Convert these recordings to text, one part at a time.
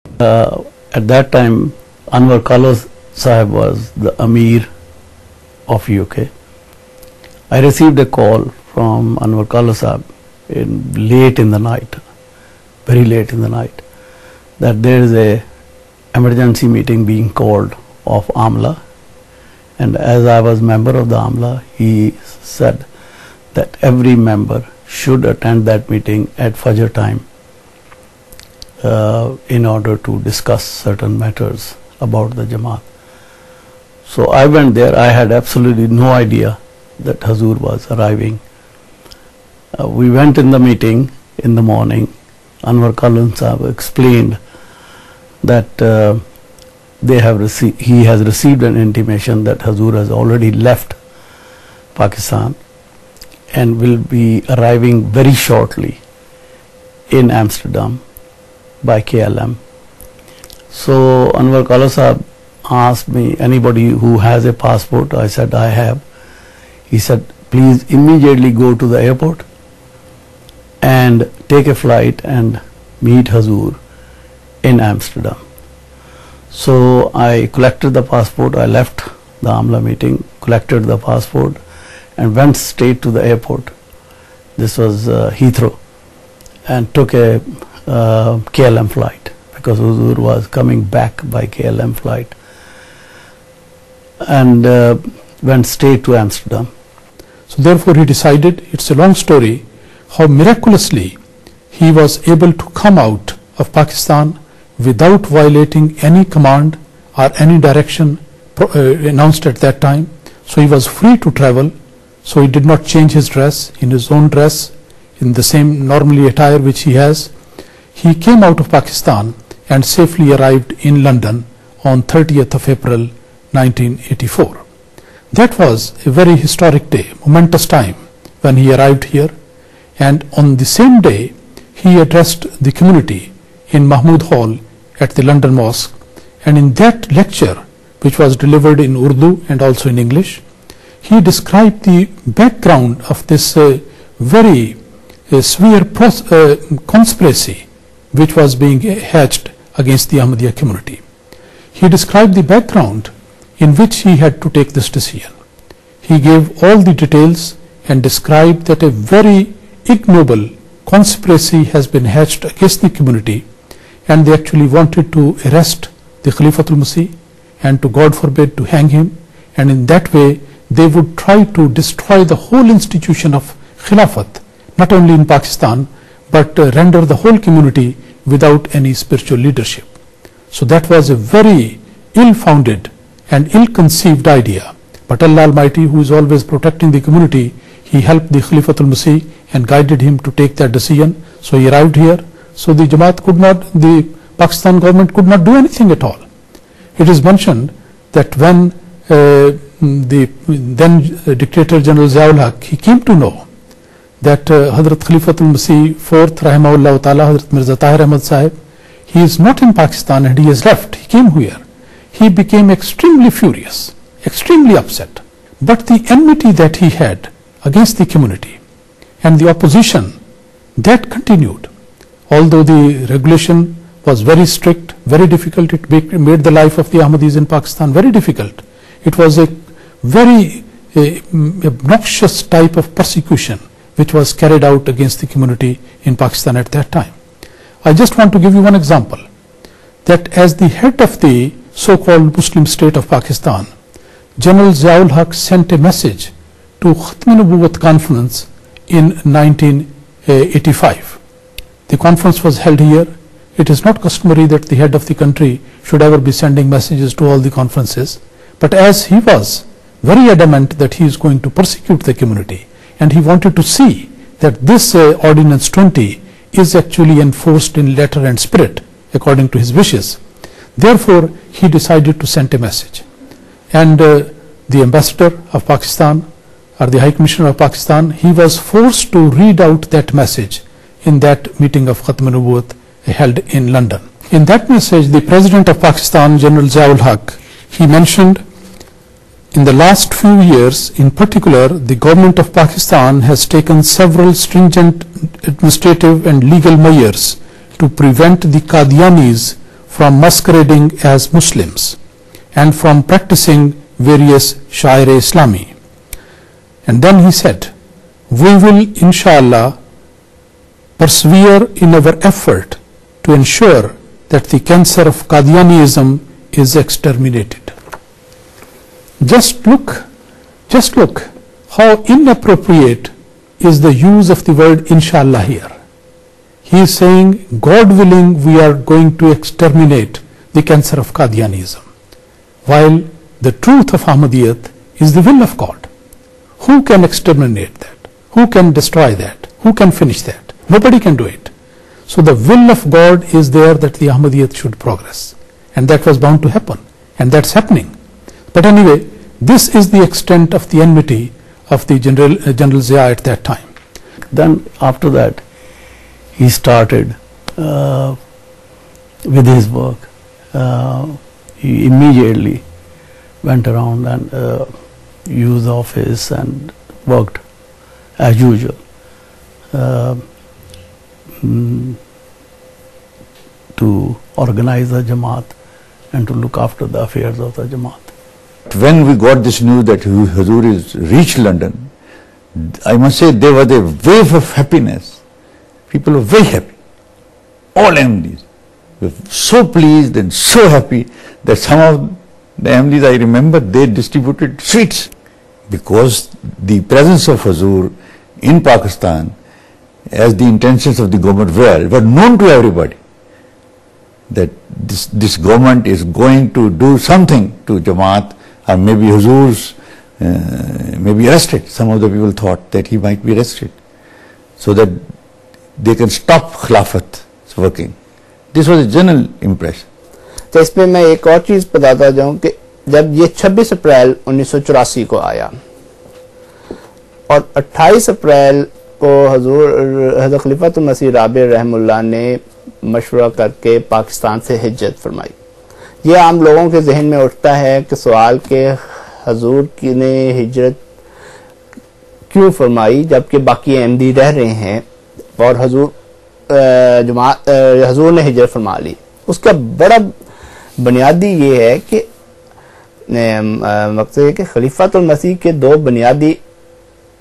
At that time, Anwar Kalos Sahib was the Amir of UK. I received a call from Anwar Kalos Sahib late in the night, very late in the night, that there is a emergency meeting being called of Amla, and as I was member of the Amla, he said that every member should attend that meeting at Fajr time in order to discuss certain matters about the Jamaat. So I went there. I had absolutely no idea that Hazur was arriving. We went in the meeting in the morning. Anwar Kalos Sahib explained that he has received an intimation that Hazur has already left Pakistan and will be arriving very shortly in Amsterdam by KLM. So Anwar Kalos Sahib asked me, anybody who has a passport? I said, I have. He said, please immediately go to the airport and take a flight and meet Hazur in Amsterdam. So I collected the passport. I left the Amla meeting, collected the passport and went straight to the airport. This was Heathrow, and took a KLM flight because Hazur was coming back by KLM flight, and went straight to Amsterdam. So therefore he decided, it's a long story, how miraculously he was able to come out of Pakistan without violating any command or any direction announced at that time. So he was free to travel. So he did not change his dress, in his own dress, in the same normally attire which he has. He came out of Pakistan and safely arrived in London on 30th of April 1984. That was a very historic day, momentous time when he arrived here, and on the same day he addressed the community in Mahmood Hall at the London Mosque, and in that lecture, which was delivered in Urdu and also in English, he described the background of this very severe conspiracy which was being hatched against the Ahmadiyya community. He described the background in which he had to take this decision. He gave all the details and described that a very ignoble conspiracy has been hatched against the community, and they actually wanted to arrest the Khalifatul Masih and to, God forbid, to hang him, and in that way they would try to destroy the whole institution of Khilafat, not only in Pakistan, but render the whole community without any spiritual leadership. So that was a very ill-founded and ill-conceived idea. But Allah Almighty, who is always protecting the community, He helped the Khalifatul Masih and guided him to take that decision. So he arrived here. So the Jamaat could not, the Pakistan government could not do anything at all. It is mentioned that when the then Dictator General Ziaul Haq, he came to know that Hazrat Khalifatul Masih IV Rahimahullah Ta'ala, Hazrat Mirza Tahir Ahmad Sahib, he is not in Pakistan and he has left. He came here. He became extremely furious, extremely upset. But the enmity that he had against the community and the opposition, that continued. Although the regulation was very strict, very difficult, it made the life of the Ahmadis in Pakistan very difficult. It was a very obnoxious type of persecution which was carried out against the community in Pakistan at that time. I just want to give you one example, that as the head of the so-called Muslim state of Pakistan, General Ziaul Haq sent a message to Khatm-e-Nubuwwat conference in 1985. The conference was held here. It is not customary that the head of the country should ever be sending messages to all the conferences. But as he was very adamant that he is going to persecute the community, and he wanted to see that this Ordinance 20 is actually enforced in letter and spirit according to his wishes, therefore he decided to send a message. And the ambassador of Pakistan, or the High Commissioner of Pakistan, he was forced to read out that message in that meeting of Khatm-e-Nubuwwat held in London. In that message, the President of Pakistan, General Ziaul Haq, he mentioned, in the last few years, in particular, the government of Pakistan has taken several stringent administrative and legal measures to prevent the Qadianis from masquerading as Muslims and from practicing various Shair-e-Islami. And then he said, we will inshallah persevere in our effort to ensure that the cancer of Qadianism is exterminated. Just look how inappropriate is the use of the word inshallah here. He is saying, God willing, we are going to exterminate the cancer of Qadianism, while the truth of Ahmadiyyat is the will of God. Who can exterminate that? Who can destroy that? Who can finish that? Nobody can do it. So the will of God is there that the Ahmadiyyat should progress, and that was bound to happen, and that's happening. But anyway, this is the extent of the enmity of the General Zia at that time. Then after that, he started with his work. He immediately went around and used the office and worked as usual to organize the Jamaat and to look after the affairs of the Jamaat. When we got this news that Hazur is reached London, I must say there was a wave of happiness. People were very happy. All Ahmadis were so pleased and so happy that some of the Ahmadis, I remember, they distributed sweets, because the presence of Hazur in Pakistan, as the intentions of the government were known to everybody, that this government is going to do something to Jamaat, or maybe Hazur's may be arrested. Some of the people thought that he might be arrested, so that they can stop Khilafat working. This was a general impression. تو اس میں میں ایک اور چیز بتاتا جاؤں کہ جب یہ 26 اپریل 1984 کو آیا اور 28 اپریل کو حضرت خلیفۃ المسیح رابع رحمہ اللہ نے مشورہ کر کے پاکستان سے ہجرت فرمائی. یہ عام لوگوں کے ذہن میں اٹھتا ہے کہ سوال کہ حضور کی نے ہجرت کیوں فرمائی جبکہ باقی احمدی رہ رہے ہیں اور حضور نے ہجرت فرما لی. اس کا بڑا بنیادی یہ ہے کہ مقصد ہے کہ خلیفۃ المسیح کے دو بنیادی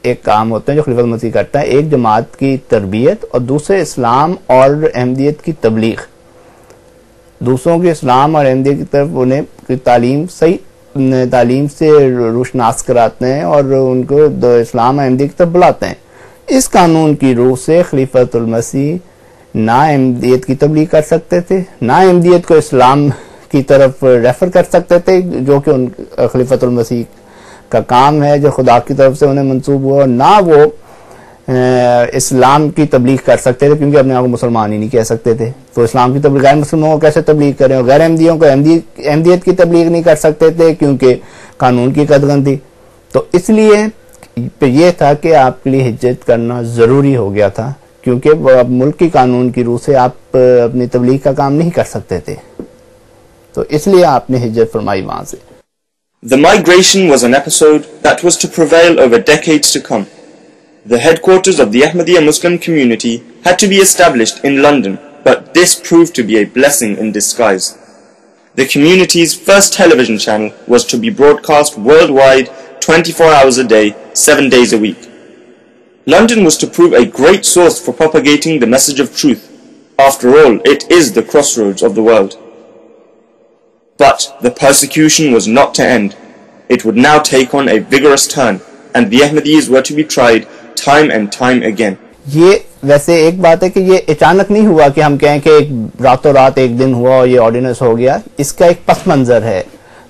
ایک کام ہوتے ہیں جو خلیفۃ المسیح کرتا ہے. ایک جماعت کی تربیت اور دوسرے اسلام اور احمدیت کی تبلیغ. دوسروں کے اسلام اور احمدیت کی طرف انہیں تعلیم صحیح تعلیم سے روشناس کراتے ہیں اور ان کو اسلام احمدیت کی طرف بلاتے ہیں. اس قانون کی روح سے خلیفۃ المسیح نہ احمدیت کی تبلیغ کر سکتے تھے، نہ احمدیت کو اسلام کی طرف ریفر کر سکتے تھے جو کہ خلیفۃ المسیح کا کام ہے جو خدا کی طرف سے انہیں منسوب ہوا، اور نہ وہ اسلام کی تبلیغ کر سکتے تھے کیونکہ اپنے آپ کو مسلمان ہی نہیں کہہ سکتے تھے. تو اسلام کی تبلیغ غیر مسلموں کو کیسے تبلیغ کریں، اور غیر احمدیوں کو احمدیت کی تبلیغ نہیں کر سکتے تھے کیونکہ قانون کی قدغن تھی. تو اس لیے یہ تھا کہ آپ کے لیے ہجرت کرنا ضروری ہو گیا تھا کیونکہ ملک کی قانون کی روح سے آپ اپنی تبلیغ کا کام نہیں کر سکتے تھے. تو اس لیے آپ نے ہجرت فرمائی وہاں سے. The migration was an episode that was to prevail over decades to come. The headquarters of the Ahmadiyya Muslim community had to be established in London, but this proved to be a blessing in disguise. The community's first television channel was to be broadcast worldwide 24 hours a day, 7 days a week. London was to prove a great source for propagating the message of truth. After all, it is the crossroads of the world. But the persecution was not to end. It would now take on a vigorous turn, and the Ahmadis were to be tried time and time again. یہ ویسے ایک بات ہے کہ یہ اچانک نہیں ہوا کہ ہم کہیں کہ راتوں رات ایک دن ہوا اور یہ آرڈیننس ہو گیا. اس کا ایک پس منظر ہے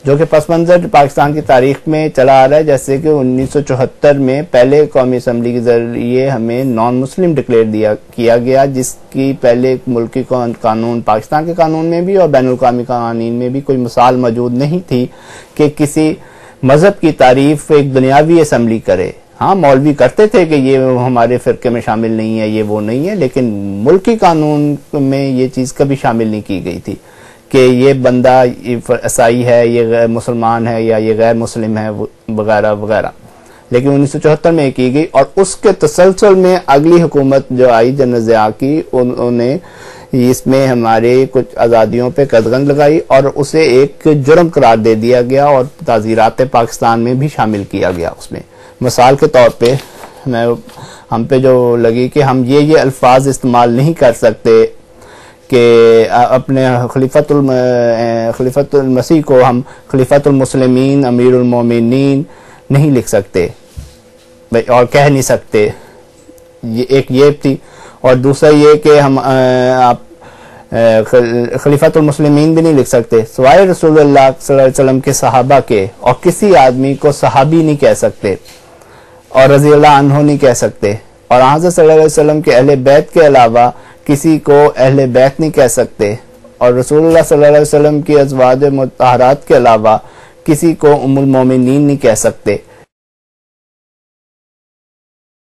جو کہ پس منظر پاکستان کی تاریخ میں چلا آ رہا ہے. جیسے کہ 1974 میں پہلے قومی اسمبلی کے ذریعے ہمیں نان مسلم ڈکلیئر کیا گیا، جس کی پہلے ملکی قانون پاکستان کے قانون میں بھی اور بین الاقوامی قوانین میں بھی کوئی مثال موجود نہیں تھی کہ کسی مذہب کی تعریف ایک دنیاوی اسمبلی کرے. ہاں مولوی کرتے تھے کہ یہ ہمارے فرقے میں شامل نہیں ہے، یہ وہ نہیں ہے، لیکن ملکی قانون میں یہ چیز کبھی شامل نہیں کی گئی تھی کہ یہ بندہ عیسائی ہے، یہ مسلمان ہے یا یہ غیر مسلم ہے وغیرہ وغیرہ. لیکن 1974 میں کی گئی اور اس کے تسلسل میں اگلی حکومت جو آئی جنرل ضیاء کی، انہوں نے اس میں ہمارے کچھ آزادیوں پہ قدغن لگائی اور اسے ایک جرم قرار دے دیا گیا اور تعزیرات پاکستان میں بھی شامل کیا گیا. اس میں مثال کے طور پہ ہم پہ جو لگی کہ ہم یہ الفاظ استعمال نہیں کر سکتے کہ اپنے خلیفۃ المسیح کو ہم خلیفۃ المسلمین امیر المومنین نہیں لکھ سکتے اور کہہ نہیں سکتے. ایک یہ تھی. اور دوسرا یہ کہ ہم آپ خلیفۃ المسلمین بھی نہیں لکھ سکتے سوائے رسول اللہ صلی اللہ علیہ وسلم کے صحابہ کے, اور کسی آدمی کو صحابی نہیں کہہ سکتے اور رضی اللہ عنہ نہیں کہہ سکتے, اور حضرت صلی اللہ علیہ وسلم کے اہل بیت کے علاوہ کسی کو اہل بیت نہیں کہہ سکتے, اور رسول اللہ صلی اللہ علیہ وسلم کی ازواج مطہرات کے علاوہ کسی کو ام المومنین نہیں کہہ سکتے.